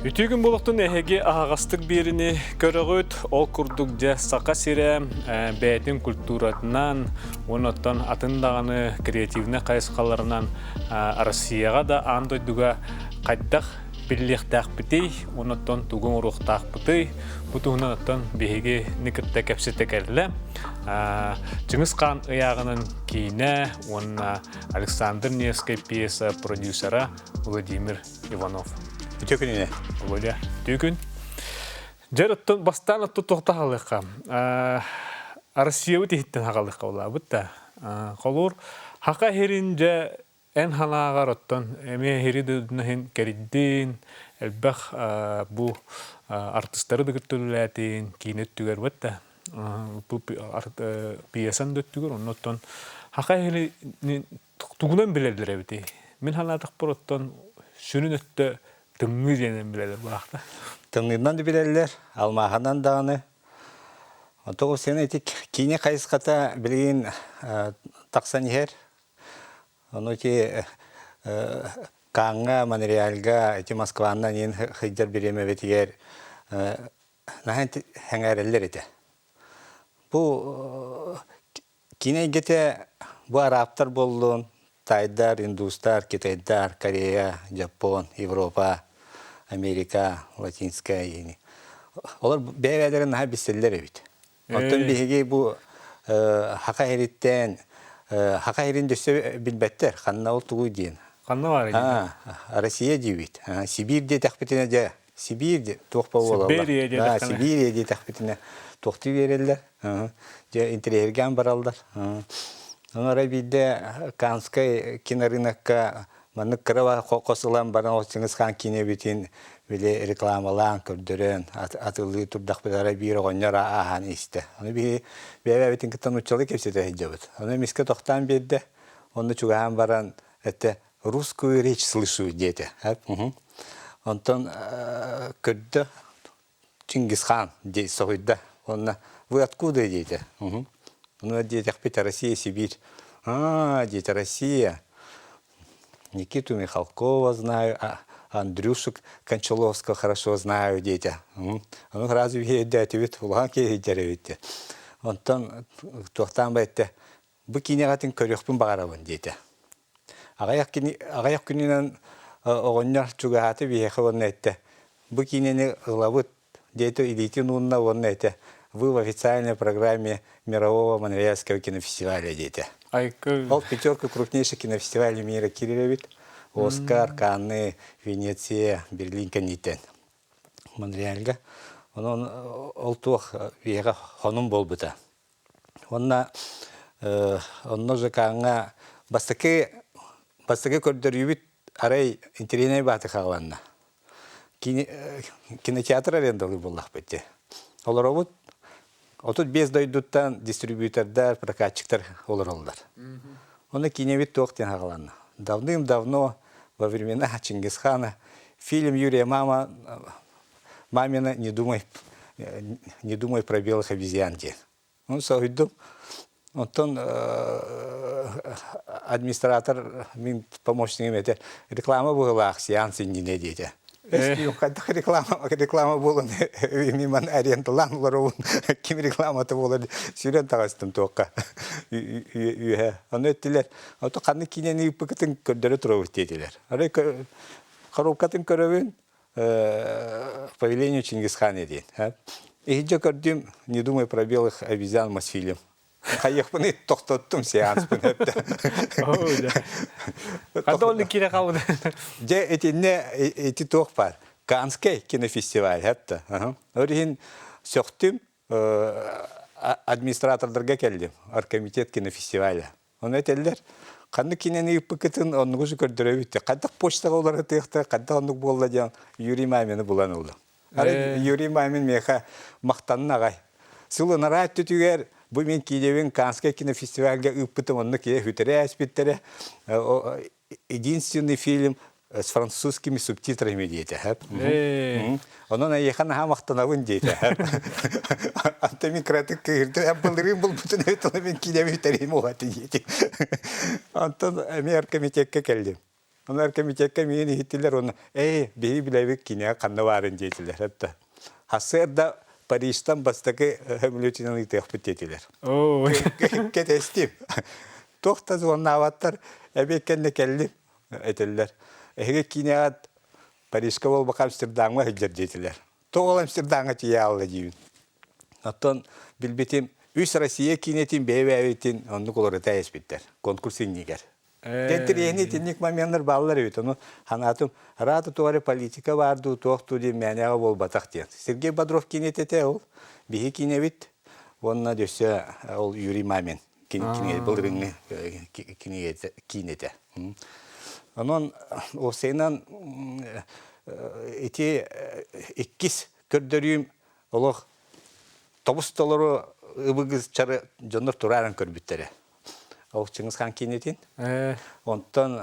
Ütügün bulutun ehegi ağastıq birini görüğüt, ol kurduk ja saqa sire, bəyətin kulturatından, onottan atındağını kreativne qayısqalarından Россияға да андойдуга қайдақ бірліқтақ бітей, онотtan туғын ұрықтақ бітей, бұтығынаттан бейге никітті кәпсетті кәрлі. Чыңыз қан ұяғының кейіне, онына Александр Невский пьеса продюсера Владимир Иванов. Түйкініне. Володя, түйкін. Жарыттан бастан атты тоқта қалыққа. Россия өте хиттен хақалыққа ола. Бұтта. Қолуыр, хақа херін жа ән халағар оттан, әме хері дөдінен кәрідден, әлбәқ бұл артыстары дұгірттіліләтін кейінет түгер бұтта. Бұл пиясан дөттігер, оның оттан хақа хері тұғынан білердір әбіті. Мен халатық бір оттан сүнін өтті Тыңғы женен білелер бұлақта. Тыңғынан да білелер, алмағанан дағаны. Тоғы сені етік кейіне қайысқата білген тақсан ехер. Оны ке қаңға, манериалға, әте Москваннан ең қидар береме бетігер нағын әңәрелер еті. Бұл кейіне егеті бұл араптар болуын, Тайдар, индустар, Китайдар, Корея, Жапон, Европа, Америка, Латинская. Олар бәйвәдерін наға бестелер өйді. Онтан бейге бұл хақа хереттен, хақа херін дөсі білбәттер, қанна ол тұғу дейін. Қанна бар екен? Россия дейбейді. Сибирде тәқпетіне де, Сибирде тоқпа олар. Сибирде тәқпетіне тоқты берелер. Интерьерген баралдар. Онора биде Канскай кинорынокка маны кырава қосылан баран осыңыз хан кине битин биле рекламалан көрдөрөн атылы турдак бара бир гоннора ахан исте. Аны би бебе битин кытан учалы кепсете жабыт. Аны миске токтан берди. Оны чуган баран это русскую речь слышу дети. Онтон көрдө Чингисхан де сойда. Он вы откуда дети? Ну, дети Россия, Сибирь. Дети Россия. Никиту Михалкова знаю, Андрюшу Кончаловского хорошо знаю, дети. Ну, разве дети ведь в Луганке дети? Он там, кто там бывает, букинегатин корюхпин багараван дети. Агаяк кининан огонняр чугахаты виехаван нетте. Букинены лавут дети идитин унна вон нетте. Вы в официальной программе Мирового Монреальского кинофестиваля, дети. Ол пятерка крупнейших кинофестивалей мира Кирилловит. Оскар, Канны, Венеция, Берлин, Канитен. Монреальга. Он олтух вега хонум болбута. Онна же канга бастаке коридорюбит арай интернет баты хаванна. Кинотеатр арендалы боллах бетте. Оларовут отут без дойдуттан дистрибьютордар, прокатчиктар олар. Оны киневит тоқтен хағаланна. Давным-давно, во времена Чингисхана, фильм Юрия Мамина «Не думай про белых обезьян». Он сойду. Он администратор, помощник, это реклама была, сеансы не найдете. Реклама была мимо арендалан ларун, ким реклама-то была сюрен тагастым тоққа. Аны өттілер, ото қанны кинені үппікітін көрдері тұрауыз деділер. Ары қаруқатын көрөбін по велению Чингисхана еден. Ехиджа көрдім, не думай про белых обезьян Мосфильм. Қайықпын ет тоқтаттым сеанспын өтті. Қанда оны келе қалуды? Же эти тоқ бар. Канскай кинофестиваль өтті. Өрген сөқтім администратордарға келдім. Оргкомитет кинофестиваля. Оны өтелдер. Қанды кинені үппікетін онығы жүр көрдірі өтті. Қандық почтаға олары тұйықты, қандық онық болды деген Юрий Мамины бұлан олды. Юрий Мамин меха мақтанын ағай. Сылы нарайт түтігер bu men Киевен Канская кинофестивальга үппітім онны кие хүтірі әспеттері. Единственный фильм с французскими субтитрами дейті. Onun ayıkan ha maqtanavın deydi. Anta min kratik kırdı. Abılırım bul bütün ötünü min kilevi terim o hatı deydi. Anta Amerika mitekke geldim. Onlar kemikekke meni hittiler onu. Bihi bilevik kine kanna varın diyetiler hatta. Hasırda Paris'ten bastaki hemlöçinin tehbit ettiler. Oo. Ketestim. Tohta sonra avattar. Ebekken de kelli ettiler. Kine Paris'ka ol bakam Amsterdam'a hıcır diyetiler. Toğul Amsterdam'a çiğe Allah diyün. Atton bilbitim üç Rusya kinetin beyvevetin onu kolore tayes bitter. Konkursin niger. Dentriyeni tinnik mamenler bağlar evet onu hanatım rahatı tuvarı politika vardı tohtu diye mene ol batak diye. Sergey Badrov kinetete ol. Bihi kinevit onna döse ol Yuri Mamen kinet bılırını kinete. Onun o senin eti ikkis kördürüyüm olur. Тобустолору ыбыгыз чары жоннор турарын көрбүттери. Ол Чыңгыз хан кинетин. Онтон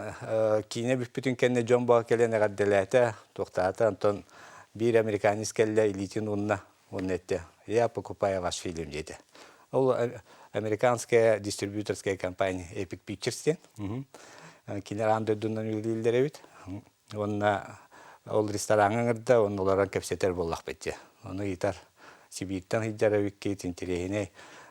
кине бүппүтүн кенне жомбо келене гадделете, токтата, онтон бир американец келле илитин унна, уннетте. Я покупаю ваш фильм деди. Ол американская дистрибьюторская компания Epic Pictures. Кинеран дөдүнөн үлдүлдер бит. Онна ол рестораныңырда, онолоран кепсетер боллак бетти. Оны итар Сибирьтен хиджаравиккет интерехине.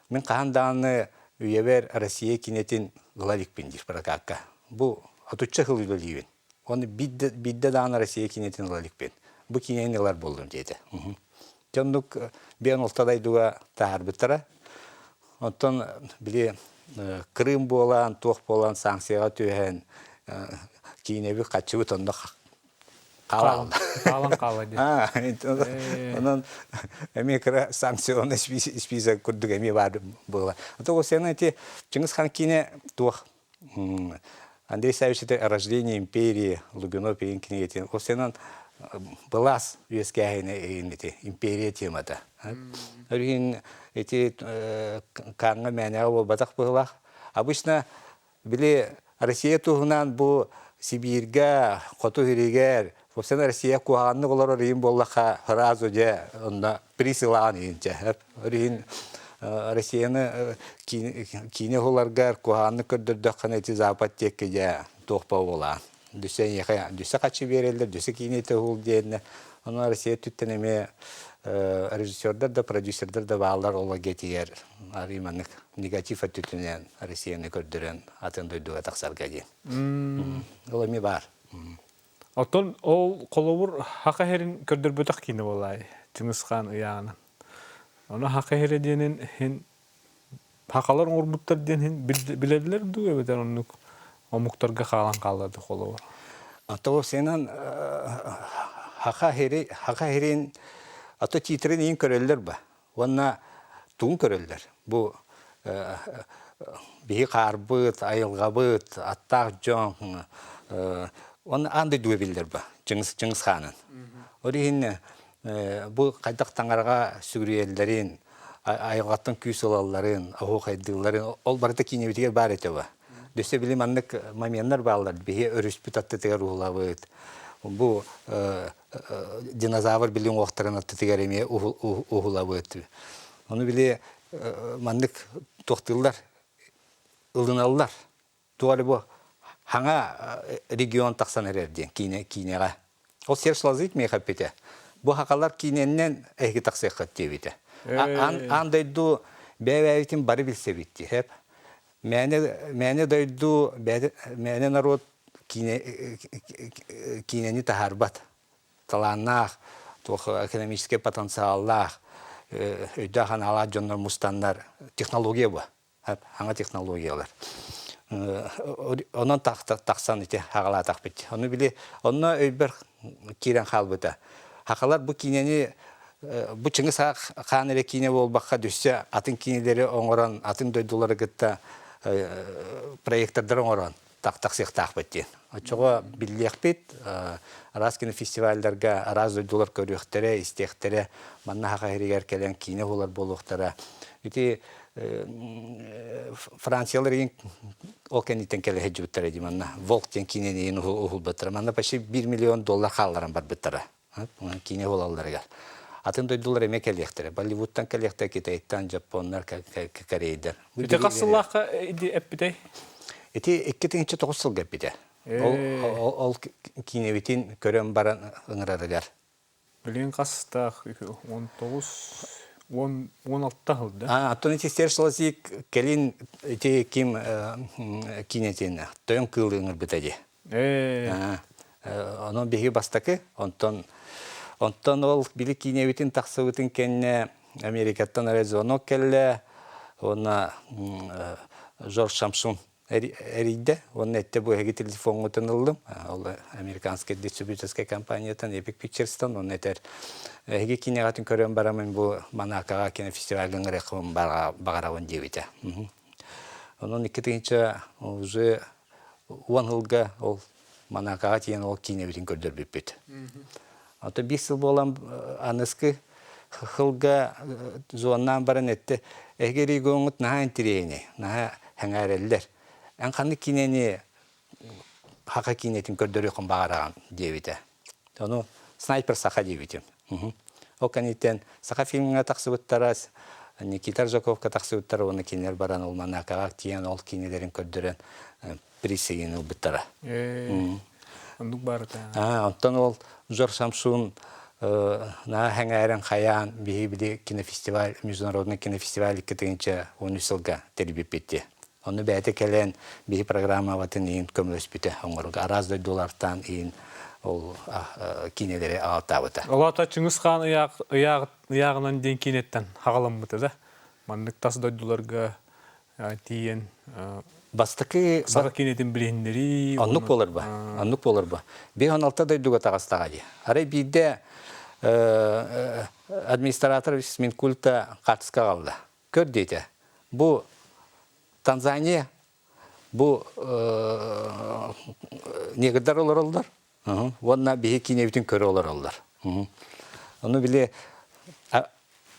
Мен кахандааны үйебер Россия кинетин гылалик пиндир паракакка. Бу атучча хылылы ливен. Оны бидде дааны Россия кинетин гылалик пин. Бу киненилар болдум деди. Жоннук бен олтадай дуга таарбыттара. Онтон биле Крым болан, Тох болан санкцияга түйен кинеби качыбыт онда Қалан қалады. Онан Америка санкционный список күрдік әме бар было. Ото сені әте Чыңгыз хан кине тух Андрей Савичевич «Рождение империи» Лубинов пейін кине етін. О сенен былас үйеске әйін империя темада. Өрген әте қанға мәнеға бол батақ бұғылақ. Обычно біле Россия туғынан бұл Сибирьге, Қоту Хиригер, Фосена Россия куанны олар рим боллаха разу же онда присылан инче. Рин Россияны кине оларгар куанны көрдөрдө канети запад текке же тохпа болан. Дүсен яха дүсө качы берелдер, дүсө кинете хул дейне. Аны Россия түттенеме режиссердер да продюсердер да баалар ола гетиер. Ариманык негатив түттенен Россияны көрдөрөн атын дойдуга таксарга же. Ола ми бар. Отон ол коловур хака херин көрдөр бөтөк кине болай. Чыңгыз хан ыяаны. Оны хака хереденин хин хакалар урбуттар ден билелер дуга бетер онук омуктарга калан калды коловур. Ато сенен хака херин ато титрин ин көрөллөр ба. Онна тун көрөллөр. Бу бии карбыт, айылгабыт, аттак жон оны андай дуе билдер ба, Чыңгыз ханын. Орихин бұл қайдақ таңарға сүгірелдерін, айылғаттың күй солаларын, ағу қайдығыларын, ол барыта кинебетігер бар еті ба. Дөсе білім аннық маменлар балар, бейе өріспіт аттытығар ұғылабыд. Бұл динозавр білім оқтарын аттытығар еме ұғылабыд. Оны біле маннық тоқтылар, ылыналар. Туары бұл Хаңа регион тақсан әрерден, кинеға. Ол сершлазык мейхап бете. Бұ хақалар киненнен әйгі тақсайқат дебеті. Андайду бәйвәйтін бары білсе бетті. Мәне дайду, мәне народ кинені тахарбат. Таланнақ, экономический потенциаллақ, өйді ала жонлар мұстанлар. Технология бұл. Хаңа технологиялар. Онан тақсан ете хағала тақ бетті. Оны біле, онна өйбір керен қал бұта. Хақалар бұл кинені, бұл Чыңгыз хан әрі кине бол баққа дүссе, атын кинелері оңыран, атын дөйдулары күтті проекттардар оңыран тақ сеқ тақ бетті. Очуға білдек бет, араз кине фестивальдарға араз дөйдулар көріқтері, істектері, манна хақа әрігер келен кине олар болуқтары. Франциялар ең ол кәнеттен кәлі хеджі бұттары дейм, волк тен кинені ең ұғыл бұттары. Манна почти $1 миллион қаларан бар бұттары. Кине олаларыға. Атын дойдулар әме кәлектері. Болливудтан кәлектер, Китайттан, Жапонлар, Корейдер. Үте қасыллаққа әппідей? Эти 2009 жылға беді. Ол кинебитин көрөн баран ыңырадыгар. Білен қастақ 16 ғылды. Антони Тестершылазик келин те ким кинетин тойон кылды ыңыр бітәде. Onun bihi bastaki, ondan ol bili kinevitin taksıvıtın kenne Amerika'dan Arizona kelle, ona George Samson eriydi. Onun ette bu hegi telefonu tanıldım. O Amerikanski distribütörske kampanyadan Epic Pictures'tan onun eter hegi kinegatın körün baramın bu manakaga kine festivalin reklamı bağıravan diyevite. Onun ikinci уже 10 yılga ol Манакаға тиен ол кинебитин көрдөр биппет. Ата 5 жыл болам аныскы хылга зуаннан баран этте. Эгери гоңут наха интерейни, наха хаңареллер. Ан канды кинени хака кинетин көрдөр якын багараган дебите. Тону снайпер саха дебитим. О канитен саха фильмге таксыбыттарас, Никита Ржаковка таксыбыттар оны кинер баран ол Манакаға тиен ол кинелерин көрдөрөн присегин убыттара. Андук бар та. Антон ол Жор Самсун на хәңәрен хаян бихи кинофестиваль, международный кинофестиваль кетенче 13 жылга тербип бетти. Оны бәте келен бихи программа ватын ин көмөс бите. Оңорга араздай доллардан ин ол кинелери алтабыта. Олата Чыңгыз хан ыягынан ден кинеттен хагалам быты да. Мандык тас дойдуларга тиен Бастыкы сага кинетин билендери. Аннук болар ба. Аннук болар ба. 5-16 дойдуга тагыстага ди. Ары биде администратор Минкульта катыска калды. Көр дейти. Бу Танзания, бу негидар олар. Онна бихи кинебитин көрө олар. Onu bile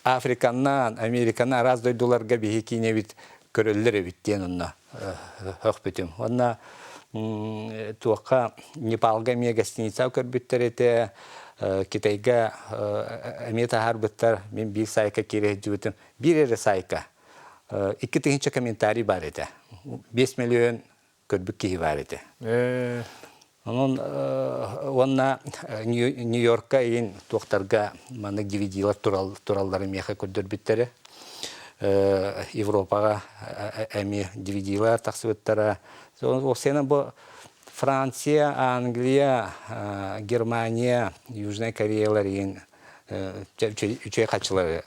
Afrikandan, Amerikandan raz duydularga bihi kinebit köröller evittiyen onna hökbütüm. Onna tuğaqa Nepalga miye gastiniца körbütterete, Kitayga emeta harbıttar, men bir sayka kirehcübütüm. Bir ere sayka. 2 tığınca komentari var ete. 5 milyon körbük kihi var ete. Onun ona New York'a in doktorga manık dividiler turalları miyaha kördürbüttere. Avrupa'ya emi dividiler taksıbıttara. O sene bu Fransa, Anglia, Germania, Южная Кореялар in üçe kaçıları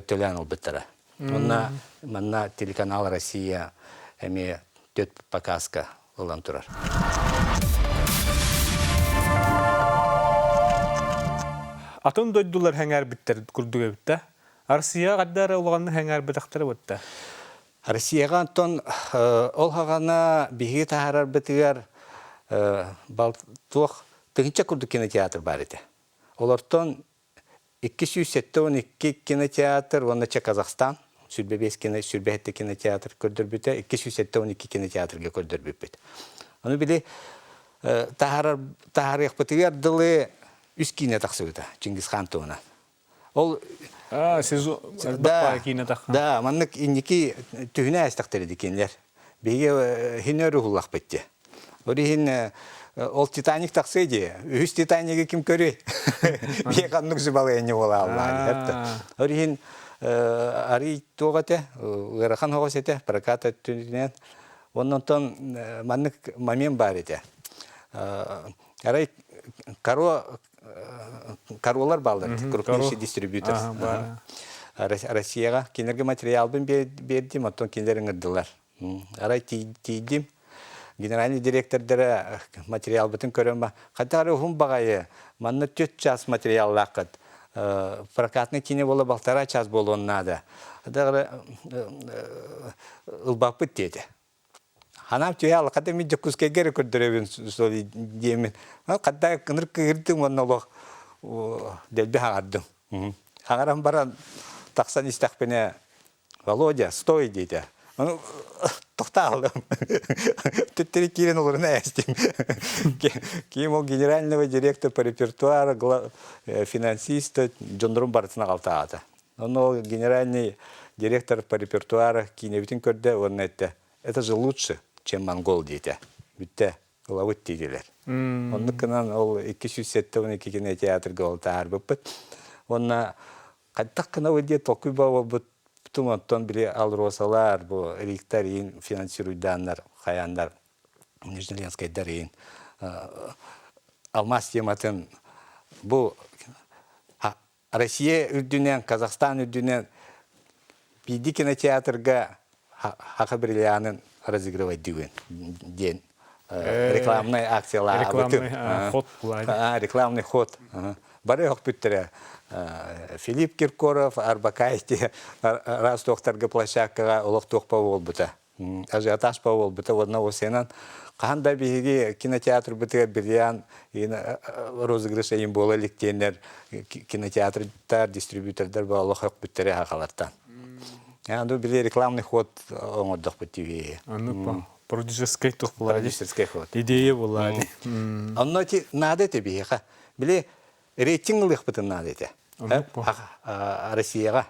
tölen olbıttara. Ona manna telekanal Россия emi 4 показка olan turar. Атын дойдулар хәңәр биттер күрдүгә битте. Россия гаддары улганны хәңәр битәхтәре битте. Россияга антон ол хагана биһи тахарар битигәр балтух тыгынча күрдү кинотеатр бар иде. Олартон 272 кинотеатр, оннача Казахстан, Сүрбебес Сүрбәһетте кинотеатр көрдөр бите, 272 кинотеатрга көрдөр бит. Аны биле тахарык битигәр дылы үс кине таксыгыта Чингис хан туына. Ол сез бакпа кине такхан. Да, маннык инники түйнә астактыр дикенләр. Биге хинөрү хуллак битте. Орихин ол Титаник таксыйди. Үс Титаниге ким көрө? Биге каннык зыбалы эне бола аллар. Орихин ари тогате, ырахан хогосете, проката түнен. Оннан маннык момент бар иде. Арай Каролар балдар, крупнейший дистрибьютор. Россияга кинерге материал бердим, оттон кинерин ырдылар. Арай тийдим. Генеральный директордары материал бутын көрөм. Катары хум багайы, манны 4 час материал лакыт. Прокатный кине бола балтара час болуын надо. Дагы ылбапыт деди. Ханам түйәл, қада мен жүккізге кері көрдіребін солы деймін. Қада кыныр кірдім, оннолық дәлбі хағардым. Хағарам баран тақсан істақпене, Володя, стой дейді. Тоқта алдым. Түттері керен олырына әстім. Кейін ол генерального директор по репертуару, финансиста Джондрум барысына қалтағады. Ол генеральный директор по репертуару кейінебетін көрді, оның әтті. Это же лучше, чем монгол дети. Битте ылавыт дейдилер. Оннукынан ол 212 кинотеатрга ол таарбыппыт. Онна каттак кына өйде токуй баба бутуматтан бире алросалар, бу Рихтарин финансируйданнар, хаяндар, Нижнеленскайдарин, Алмаз тематын бу Россия үрдүнен, Казахстан үрдүнен биди кинотеатрга хакабрилянын разыгрывать ден. Рекламный акциялар. Рекламный ход. Рекламный ход. Бары yok бүттере. Филипп Киркоров, Арбакайти, раз тохтарга площадкага олох тохпа болбута. Ажиотаж па болбута. Одна осенан кандай биги кинотеатр бутыга бирян розыгрыш айын бола ликтенер кинотеатрдар, дистрибьютордар ба олох yok бүттере хакалартан. Анду биле рекламный ход оңоддох бутиви. Продюсерский тух была. Продюсерский ход. Идея была. Анно ти надо тебе, биле рейтинглых бутын надо те. Россияга.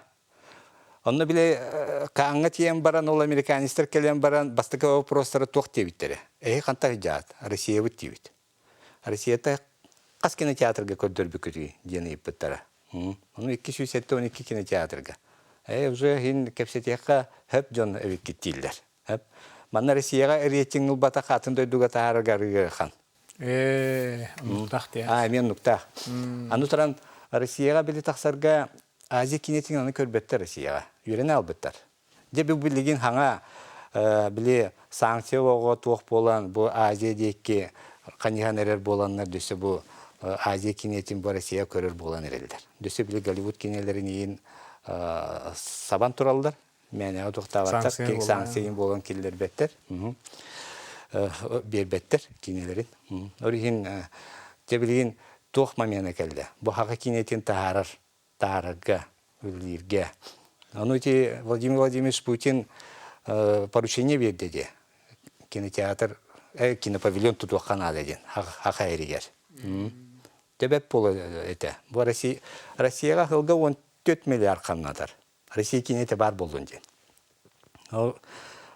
Анно биле каңга тием баран ол американистер келен баран бастыка вопростары тух тебиттере. Кантак жаат Россия бут тебит. Россияда кас кинотеатрга көдөр бүкүрү дени иптара. Аны 212 кинотеатрга. Уже хин кепсетека хеп жон эвик киттилер. Хеп Манна Россияга рейтингл бата хатын дойдуга таарыгарыга хан. Нуктах те. Мен нуктах. Анутран Россияга били таксарга Азия кинетин аны көрбөттөр Россияга. Үйрөнө албыттар. Дебе билигин хаңа биле санкция ого тук болан бу Азия декке каниганерер боланнар дөсө бу Азия кинетин бу Россия көрөр болан эрелдер. Дөсө биле Голливуд кинелерин сабан туралдар. Мәне отуктаваттар, санкциян болған келдер беттер. Бербеттер кинелерин. Орихин тебилгин тох мамена келди. Бу хака кинетин таарга, үлирге. Анути Владимир Владимирович Путин поручение берди де. Кинотеатр, кинопавильон тутуккана дедин. Хака эригер. Тебеп болу эте. Бу Россияга хылга 14 миллиард канадар. Россия кинете бар болдун ден.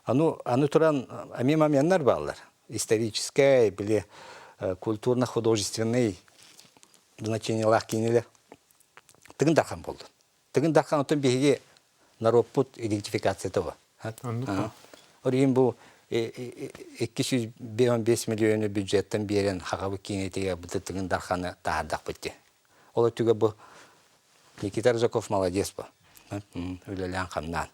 Ану туран амимаменнар баллар. Историческое или культурно-художественный значение лах кинелер. Тыгын дархан болду. Тыгын дархан отын беге нароппут идентификация того. Орин бу 215 миллион бюджеттен берен хагабы кинетеге бу тыгын дарханы таардак битти. Ол өтүгө бу Никита Рыжаков молодец бу. Үлелән қамнан.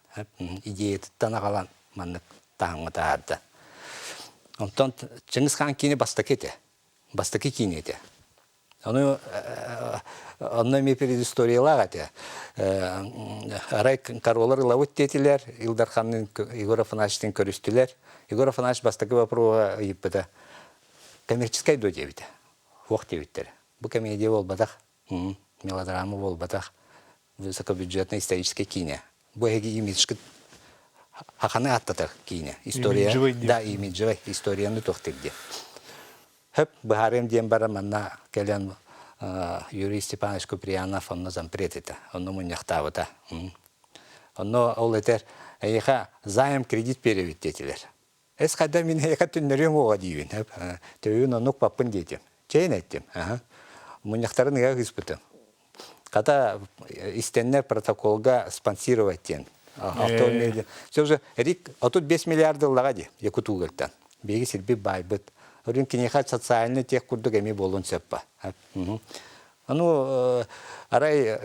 Идея тұттана қалан манны таңғы таарды. Онтан Чыңгыз хан кейіне бастакеті. Бастаке кейінеті. Онны ме перед историялаға те. Арай каролар лавыт детілер. Илдар ханның Егор Афанаштың көрістілер. Егор Афанаш бастаке вапруға еппіді. Коммерческай до дебіті. Оқ дебіттері. Бұл комедия бол бадақ. Мелодрама бол бадақ. Высокобюджетное историческое кино. Боги имиджки хаханы аттатар кино. История. Да, имиджевый. История не тохтыгде. Хеп бахарем дем бараманна келен Юрий Степанович Куприянов онно зампретита. Онно муньяхтавата. Онно олетер эйха займ кредит переведетелер. Эс када мен эйха түннөрөм ого дейбин. Төйүн онук паппын дейтим. Чейин айттым. Муньяхтарын эга испытым. Когда истеннер протоколга спонсировать тен. Все же рик, а тут 10 миллиардов лагади, якутугальтан. Беги сельби байбыт. Орин кинехат социальный тех курдугами болон сеппа. Арай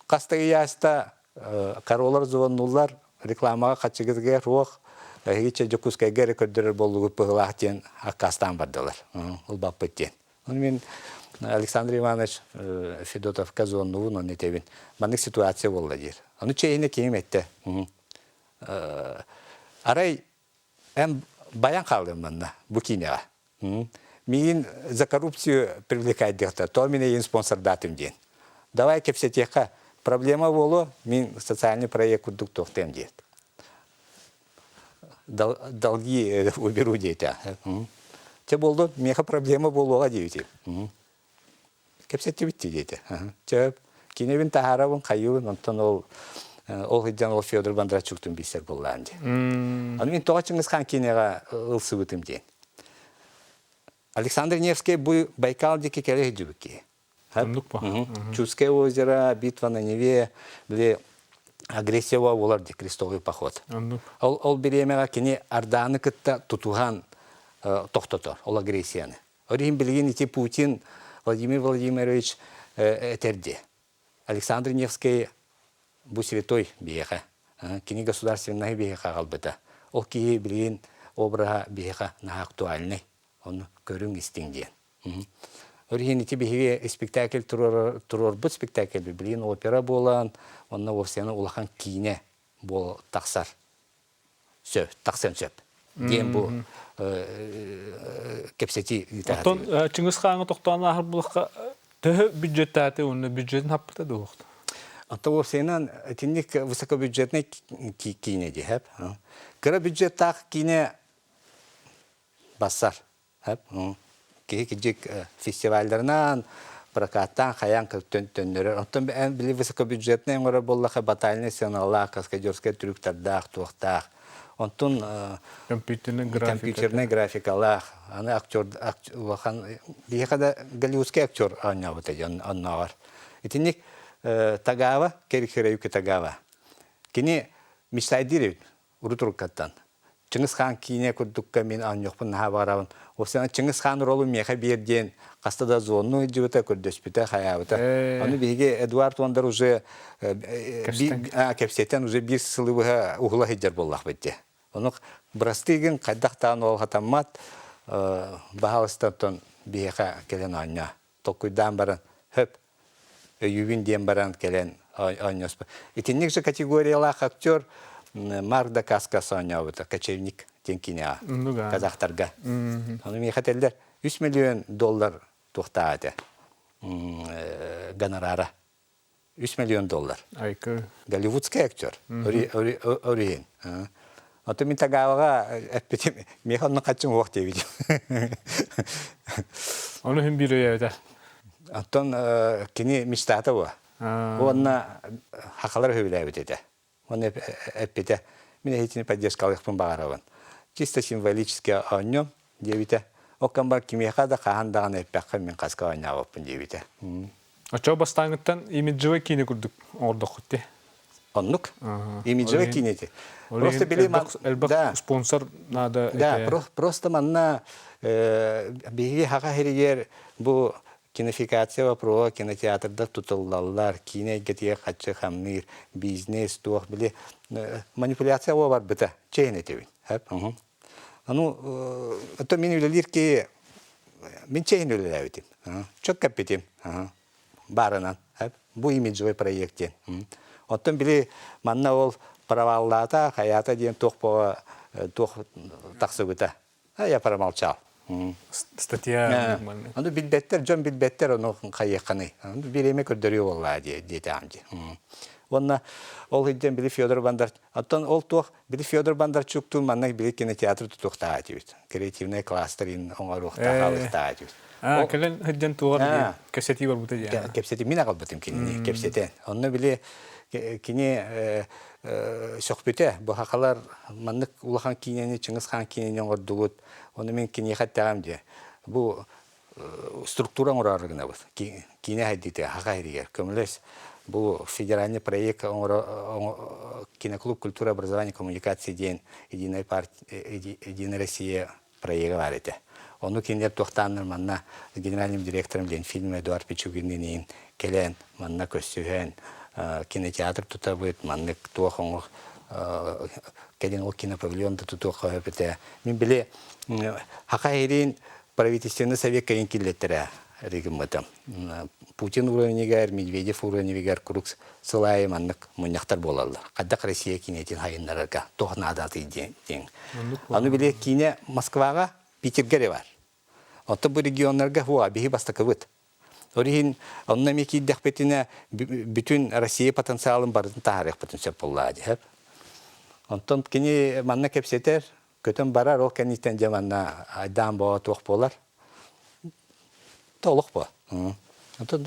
кастыгы яста каролар звоннулар рекламага качыгызга рух хиче жокускайга рекордер болугу пыгылактен акастан бардылар. Ул баппеттен. Мен Александр Иванович Федотов казонну но не тебин. Маннык ситуация болла дер. Аны чейне кем этте. Арай баян калдым мында бу кинега. Мен за коррупцию привлекать дехта, то меня спонсор датым ден. Давай кепсетеха проблема боло, мен социальный проект кудуктов тем дет. Долги уберу дети. Те болду, меха проблема боло дети. Кепсете битти дети. Те киневин тахаравын кайыбын, онтон ол хиджан ол Федор Бондарчуктун бисер болланды. Аны мен тоға Чыңгыз хан кинега ылсы бытым ден. Александр Невский бу Байкалдики келе жүбүки. Оннук па. Чудское озеро, битва на Неве, биле агрессия олар де крестовый поход. Оннук. Ол биремега кини Арданы кытта тутуган тоқтотор, ол агрессияны. Орихин билген ити Путин Владимир Владимирович этерди. Александр Невский бу святой биеха. Кини государственный биеха қалбыта. Ол кие билген обраға биеха на актуальный. Он көрүң истиңден. Орихин ити биеге спектакль турор бут спектакль билген опера болан, онна овсяны улахан кийне бол тақсар. Сөп, тақсан сөп. Дем бу кепсети итаат. Оттон Чингис ханга тоқтоона ахыр булакка төһө бюджеттаты уну бюджетін хаппыта дуохту. Ото овсянан тинник высокобюджетный кийне дехеп. Кыра бюджеттак кийне бассар. Кежик фестивальдарынан прокаттан хаян төннөрөр. Оттон били высокобюджетный ора боллаха батальный сценалар, каскадерская трюктардах, туохтах. Онтон компьютерный графикалар, аны актер улахан бихада голливудский актер аннабыт аннагар. Итинник Тагава, Керихираюки Тагава. Кини мечтайдирев урутуркаттан. Чингис хан кийне курдукка мен аньёхпун нахабаравын. Осына Чингис хан ролу меха берден, кастада зонну жибыта курдөспүтө хаябыта. Аны биге Эдуард Вондар уже кепсетен уже бир сылыбыга угла хеджер боллах бетте. Оны брастыгын кайдактан ол хатаммат бахалыстан бига келен анья. Токуйдан баран хөп өйүбүн дем баран келен аньёспа. Итинник же категориялах актер Марда Каскас аньябыта, кочевник тенкине казахтарга. Аны мехателдер 3 миллион доллар тухтааты гонорара. 3 миллион доллар. Голливудский актер. Орин. А то Тагавага механно качын уақыт ебейді. Оны хем бире ята. Антон кини мечтата ба. Онна хақалар хөйләй өтеді. Он эппете. Меня эти поддержкал их помбараван. Чисто символически о нем девите. Окамбар кимехада хахандаган эппекка мен каскаваня опын девите. А чо бастаңыттан имиджеве кине курдук орда хутте. Оннук. Имиджеве кинете. Просто били да спонсор надо. Да, просто манна биги хака херигер бу кинофикация про кинотеатрда тутуллалар, кине гетие хатчы хамнир, бизнес туох били манипуляция бар бита. Чейнетеви. Ану это мен үлелер ки мен чейн үлеләвитим. Чок капитим. Барынан. Бу имиджевый проекттен. Оттон били манна ол праваллата хаята ден тох таксы бита. Я промолчал. Статья. Ану билбеттер, Джон билбеттер ону кайыкканы. Биреме көрдөрү болла деди амжи. Онна ол хидден били Федор Бондарчук. Оттон ол тох били Федор Бондарчуктун манна били кинотеатр тутуктаатыбыт. Креативный кластерин оңорухта халыктаатыбыт. Келен хидден тугар кепсети бар бута жа. Кепсети мин агалбытым кинини, кепсетен. Онна били кини сөхбүтэ бу хакалар маннык улахан кинени Чингис хан кинени оңордугут. Оны мен кине хаттагам же. Бу структура орарыгына бу. Кине хайдите хакайригер көмөлөс. Бу федеральный проект киноклуб культуры, образования, коммуникации ден Единая партия, Единая Россия проект бар эте. Оны кинер тохтаннар манна генеральным директором ден фильм Эдуард Пичугиннин келен манна көсүгөн кинотеатр тутабыт маннык тохоң келен ол кинопавильонда тутуха бете. Мен биле хакайрин правительственный совет кайын киллеттер региматам. Путин уровнегер, Медведев уровнегер курукс сылай маннык муньяктар болалар. Каддак Россия кинетин хайыннарга тохнадаты ден. Аны биле кине Москвага, Питерге бар. Отто бу регионнарга хуа бихи бастакыбыт. Орихин онна меки дахпетине бүтүн Россия потенциалын барын тарих потенциал боллады. Онтон кини манна кепсетер көтөн барар ол кенитен жаманна айдан боо туох болар. Толук бо. Онтон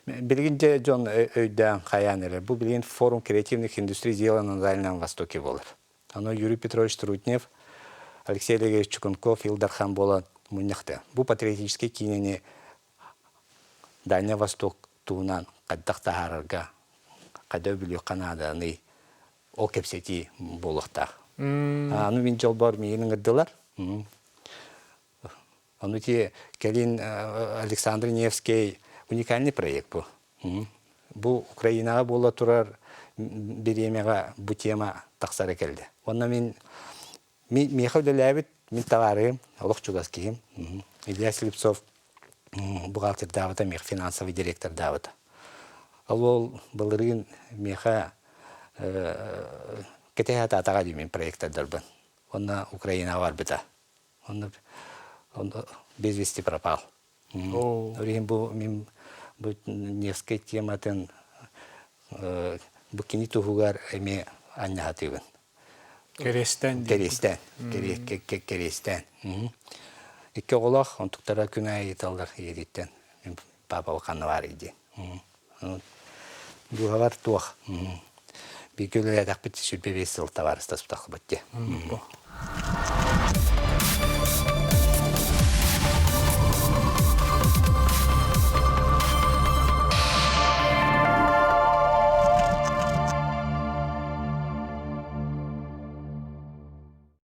билгинде Джон өйдөн каянер. Бу билген форум креативных индустрий сделан на Дальнем Востоке болар. Ано Юрий Петрович Трутнев, Алексей Олегович Чукунков, Илдархан болан муннахта. Бу патриотический кинене Дальний Восток туунан каддакта харарга када билүү Канаданы ол кепсети болуктак. Аны мин жолбар менин ырдылар. Аны те келин Александр Невский уникальный проект бу. Бу Украинага бола турар беремега бу тема таксара келди. Онна мин мехавдалабит мин товарым Олег Чугаский, Илья Слепцов, бухгалтер Давыда, мех финансовый директор Давыда. Ол былырын меха кетехата атага димен проекта дырбын. Онна Украина бар бита. Он без вести пропал. Орин бу мин бу Невский тематын букини тугар эме аннатыгын. Керестен. Икки олақ, онтуктара күн айыталар ереттен. Папа оқаны бар еді. Бұға бар туақ. Бір көлі әдәқ бітті сүрбе бес сылта бар ұстас бұтақы бітті.